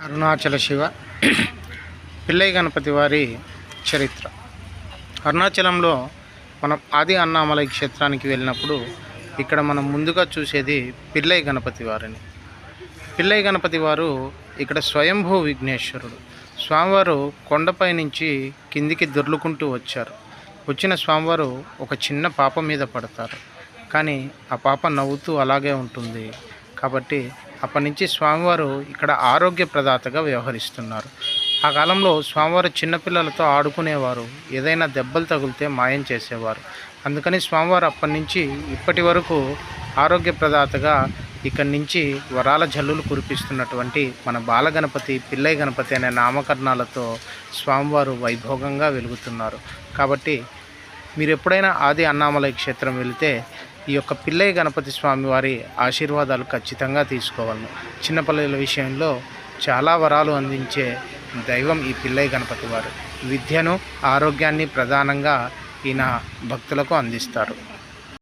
అరుణాచల శివ పిల్లై గణపతి వారి చరిత్ర. అరుణాచలంలో మనం ఆది అన్నామలై క్షేత్రానికి వెళ్ళినప్పుడు ఇక్కడ మనం ముందుగా చూసేది పిల్లై గణపతి వారిని. పిల్లై గణపతి వారు ఇక్కడ స్వయంభూ విఘ్నేశ్వరుడు. స్వామివారు కొండపై నుంచి కిందికి దొర్లుకుంటూ వచ్చారు. వచ్చిన స్వామివారు ఒక చిన్న పాప మీద పడతారు, కానీ ఆ పాప నవ్వుతూ అలాగే ఉంటుంది. కాబట్టి అప్పటి నుంచి స్వామివారు ఇక్కడ ఆరోగ్య ప్రదాతగా వ్యవహరిస్తున్నారు. ఆ కాలంలో స్వామివారు చిన్నపిల్లలతో ఆడుకునేవారు, ఏదైనా దెబ్బలు తగిలితే మాయం చేసేవారు. అందుకని స్వామివారు అప్పటి నుంచి ఇప్పటి వరకు ఆరోగ్య ప్రదాతగా ఇక్కడి నుంచి వరాల జల్లులు కురిపిస్తున్నటువంటి మన బాలగణపతి, పిల్లై గణపతి అనే నామకరణాలతో స్వామివారు వైభోగంగా వెలుగుతున్నారు. కాబట్టి మీరు ఎప్పుడైనా ఆది అన్నామలై క్షేత్రం వెళితే ఈ యొక్క పిల్లై గణపతి స్వామి వారి ఆశీర్వాదాలు ఖచ్చితంగా తీసుకోవాలను. చిన్నపిల్లల విషయంలో చాలా వరాలు అందించే దైవం ఈ పిల్లై గణపతి వారు. విద్యను, ఆరోగ్యాన్ని ప్రధానంగా ఈయన భక్తులకు అందిస్తారు.